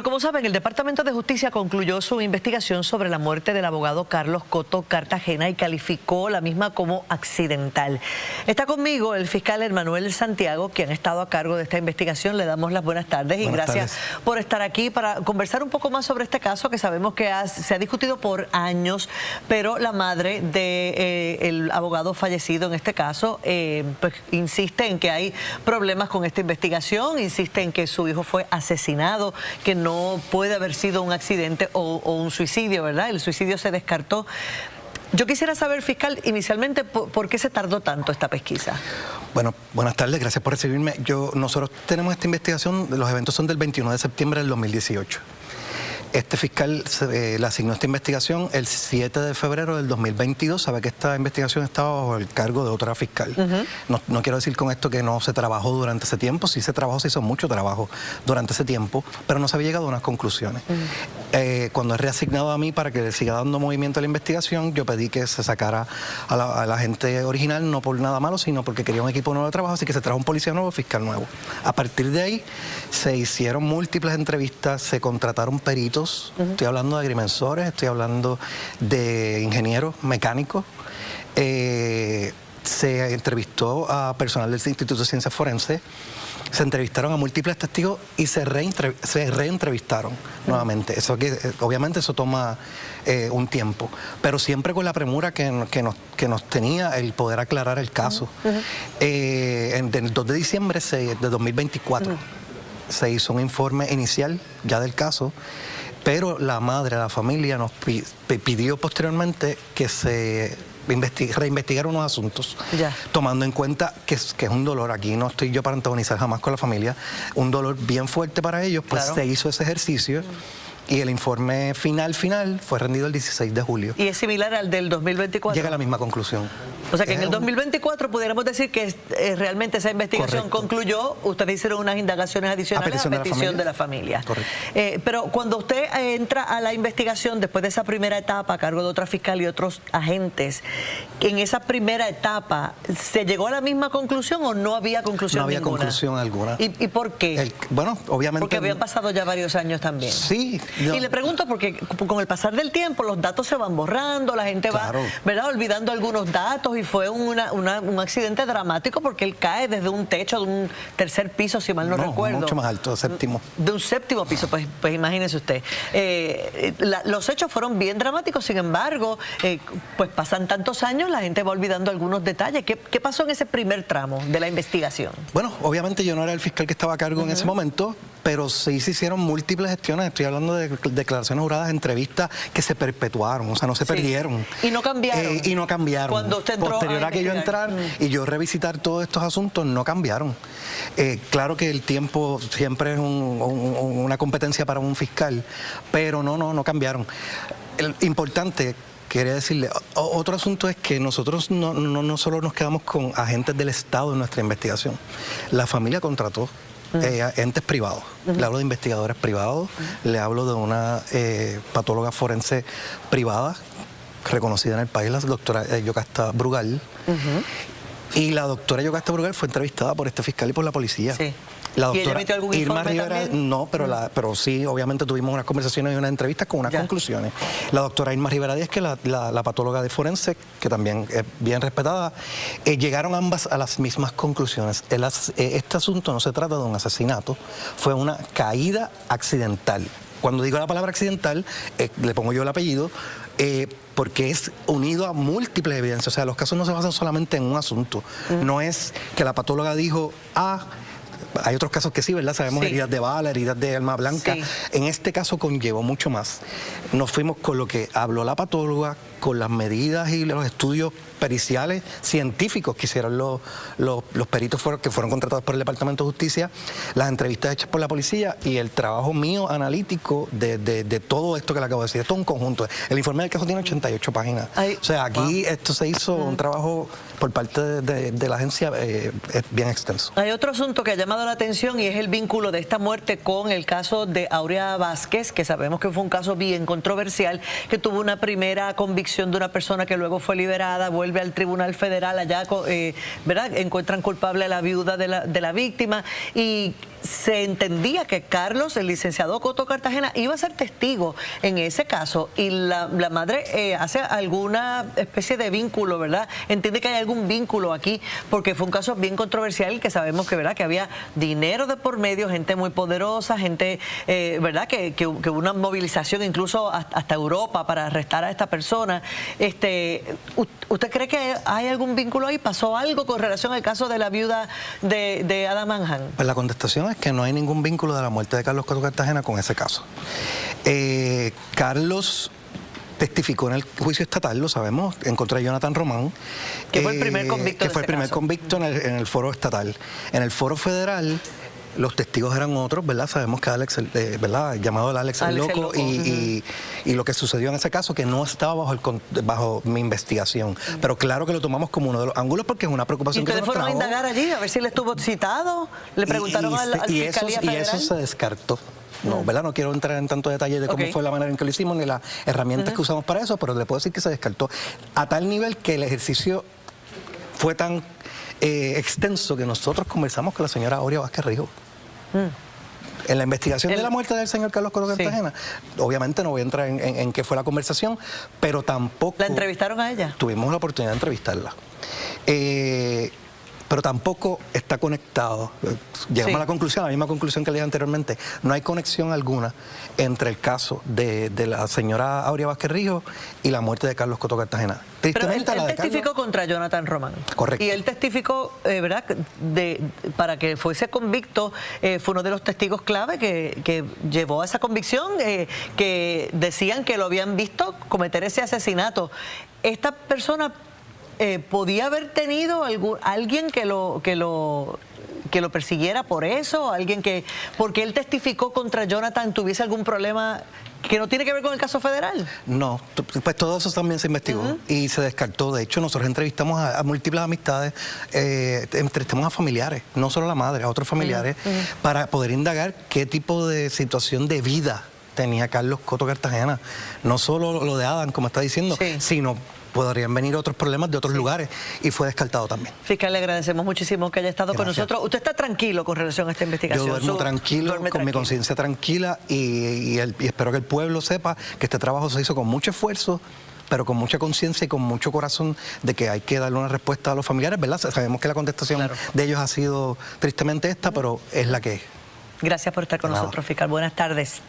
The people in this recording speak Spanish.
Como saben, el Departamento de Justicia concluyó su investigación sobre la muerte del abogado Carlos Coto Cartagena y calificó la misma como accidental. Está conmigo el fiscal Emmanuel Santiago, quien ha estado a cargo de esta investigación. Le damos las buenas tardes y gracias por estar aquí para conversar un poco más sobre este caso que sabemos que se ha discutido por años, pero la madre del abogado fallecido en este caso pues insiste en que hay problemas con esta investigación, insiste en que su hijo fue asesinado, que no puede haber sido un accidente o un suicidio, ¿verdad? El suicidio se descartó. Yo quisiera saber, fiscal, inicialmente, ¿por qué se tardó tanto esta pesquisa? Bueno, buenas tardes, gracias por recibirme. Nosotros tenemos esta investigación, los eventos son del 21 de septiembre del 2018. Este fiscal le asignó esta investigación el 7 de febrero del 2022. Sabe que esta investigación estaba bajo el cargo de otra fiscal. No quiero decir con esto que no se trabajó durante ese tiempo. Sí se trabajó, se hizo mucho trabajo durante ese tiempo, pero no se había llegado a unas conclusiones. Cuando es reasignado a mí para que le siga dando movimiento a la investigación, yo pedí que se sacara a la gente original, no por nada malo, sino porque quería un equipo nuevo de trabajo, así que se trajo un policía nuevo, fiscal nuevo. A partir de ahí se hicieron múltiples entrevistas, se contrataron peritos. Estoy hablando de agrimensores, estoy hablando de ingenieros mecánicos. Se entrevistó a personal del Instituto de Ciencias Forenses, se entrevistaron a múltiples testigos y se reentrevistaron nuevamente. Obviamente eso toma un tiempo, pero siempre con la premura que nos tenía el poder aclarar el caso. El 2 de diciembre de 2024 se hizo un informe inicial ya del caso, pero la madre, la familia nos pidió posteriormente que se reinvestigara unos asuntos, tomando en cuenta que es un dolor. Aquí no estoy yo para antagonizar jamás con la familia, un dolor bien fuerte para ellos, pues se hizo ese ejercicio. Y el informe final fue rendido el 16 de julio. ¿Y es similar al del 2024? Llega a la misma conclusión. O sea que en el 2024 pudiéramos decir que realmente esa investigación concluyó, ustedes hicieron unas indagaciones adicionales a petición de la familia. Pero cuando usted entra a la investigación después de esa primera etapa a cargo de otra fiscal y otros agentes, en esa primera etapa, ¿se llegó a la misma conclusión o no había conclusión ninguna? No había conclusión alguna. ¿Y por qué? Bueno, obviamente... Porque habían pasado ya varios años también. Sí. Y le pregunto porque con el pasar del tiempo los datos se van borrando, la gente va, ¿verdad?, olvidando algunos datos, y fue un accidente dramático porque él cae desde un techo de un tercer piso, si mal no recuerdo. Mucho más alto, séptimo. De un séptimo piso, pues imagínese usted. Los hechos fueron bien dramáticos, sin embargo, pues pasan tantos años, la gente va olvidando algunos detalles. ¿Qué pasó en ese primer tramo de la investigación? Bueno, obviamente yo no era el fiscal que estaba a cargo en ese momento, pero sí se hicieron múltiples gestiones. Estoy hablando de declaraciones juradas, entrevistas que se perpetuaron, o sea, no se perdieron. Y no cambiaron. Y no cambiaron. Cuando usted entró posterior a que yo entrar y yo revisitar todos estos asuntos, no cambiaron. Claro que el tiempo siempre es una competencia para un fiscal, pero no cambiaron. Importante, quería decirle, otro asunto es que nosotros no solo nos quedamos con agentes del Estado en nuestra investigación. La familia contrató entes privados. Le hablo de investigadores privados, le hablo de una patóloga forense privada reconocida en el país, la doctora Yocasta Brugal. Y la doctora Yocasta Brugal fue entrevistada por este fiscal y por la policía. La doctora Irma Rivera, no, pero sí, obviamente tuvimos unas conversaciones y unas entrevistas con unas conclusiones. La doctora Irma Rivera Díaz, que la patóloga de forense, que también es bien respetada, llegaron ambas a las mismas conclusiones. Este asunto no se trata de un asesinato, fue una caída accidental. Cuando digo la palabra accidental, le pongo yo el apellido, porque es unido a múltiples evidencias. O sea, los casos no se basan solamente en un asunto. No es que la patóloga dijo, hay otros casos que sí, ¿verdad? Sabemos heridas de bala, heridas de arma blanca. En este caso conllevó mucho más. Nos fuimos con lo que habló la patóloga, con las medidas y los estudios periciales científicos que hicieron los peritos que fueron contratados por el Departamento de Justicia, las entrevistas hechas por la policía y el trabajo mío analítico de todo esto que le acabo de decir. Esto es un conjunto. El informe del caso tiene 88 páginas. O sea, aquí esto se hizo un trabajo por parte de la agencia bien extenso. Hay otro asunto que ha llamado llamado la atención y es el vínculo de esta muerte con el caso de Aurea Vázquez, que sabemos que fue un caso bien controversial, que tuvo una primera convicción de una persona que luego fue liberada, vuelve al Tribunal Federal, allá ¿verdad? Encuentran culpable a la viuda de la víctima, y se entendía que Carlos, el licenciado Coto Cartagena, iba a ser testigo en ese caso, y la madre hace alguna especie de vínculo, ¿verdad? Entiende que hay algún vínculo aquí, porque fue un caso bien controversial, que sabemos que, ¿verdad?, que había dinero de por medio, gente muy poderosa, gente, ¿verdad?, que hubo una movilización incluso hasta Europa para arrestar a esta persona. ¿Usted cree que hay algún vínculo ahí? ¿Pasó algo con relación al caso de la viuda de Adam Manhattan? Pues la contestación es que no hay ningún vínculo de la muerte de Carlos Coto Cartagena con ese caso. Carlos testificó en el juicio estatal, lo sabemos, en contra de Jonathan Román. Que fue el primer convicto. Que fue el primer convicto en el foro estatal. En el foro federal, los testigos eran otros, ¿verdad? Sabemos que Alex, ¿verdad?, llamado el Alex el Loco, y lo que sucedió en ese caso, que no estaba bajo mi investigación. Pero claro que lo tomamos como uno de los ángulos, porque es una preocupación que nos trajo. ¿Y ustedes fueron a indagar allí, a ver si le estuvo citado? ¿Le preguntaron al Fiscalía Federal? Y eso se descartó. No, ¿verdad? No quiero entrar en tanto detalle de cómo fue la manera en que lo hicimos, ni las herramientas que usamos para eso, pero le puedo decir que se descartó. A tal nivel que el ejercicio fue tan extenso que nosotros conversamos con la señora Aurea Vázquez Rijo. En la investigación de la muerte del señor Carlos Coto Cartagena, obviamente no voy a entrar en qué fue la conversación, pero tampoco... ¿La entrevistaron a ella? Tuvimos la oportunidad de entrevistarla. Pero tampoco está conectado. Llegamos a la conclusión, a la misma conclusión que le dije anteriormente. No hay conexión alguna entre el caso de la señora Aurea Vázquez Rijo y la muerte de Carlos Coto Cartagena. Tristemente, pero él testificó contra Jonathan Román. Correcto. Y él testificó, ¿verdad?, para que fuese convicto, fue uno de los testigos clave que llevó a esa convicción, que decían que lo habían visto cometer ese asesinato. Esta persona... ¿podía haber tenido alguien que lo persiguiera por eso? ¿Alguien que, porque él testificó contra Jonathan, tuviese algún problema que no tiene que ver con el caso federal? No, pues todo eso también se investigó y se descartó. De hecho, nosotros entrevistamos a múltiples amistades, entrevistamos a familiares, no solo a la madre, a otros familiares, para poder indagar qué tipo de situación de vida tenía Carlos Coto Cartagena. No solo lo de Adam, como está diciendo, sino... podrían venir otros problemas de otros lugares, y fue descartado también. Fiscal, le agradecemos muchísimo que haya estado con nosotros. ¿Usted está tranquilo con relación a esta investigación? Yo duermo tranquilo, con mi conciencia tranquila, y espero que el pueblo sepa que este trabajo se hizo con mucho esfuerzo, pero con mucha conciencia y con mucho corazón, de que hay que darle una respuesta a los familiares, ¿verdad? Sabemos que la contestación de ellos ha sido tristemente esta, pero es la que es. Gracias por estar con nosotros, fiscal. Buenas tardes.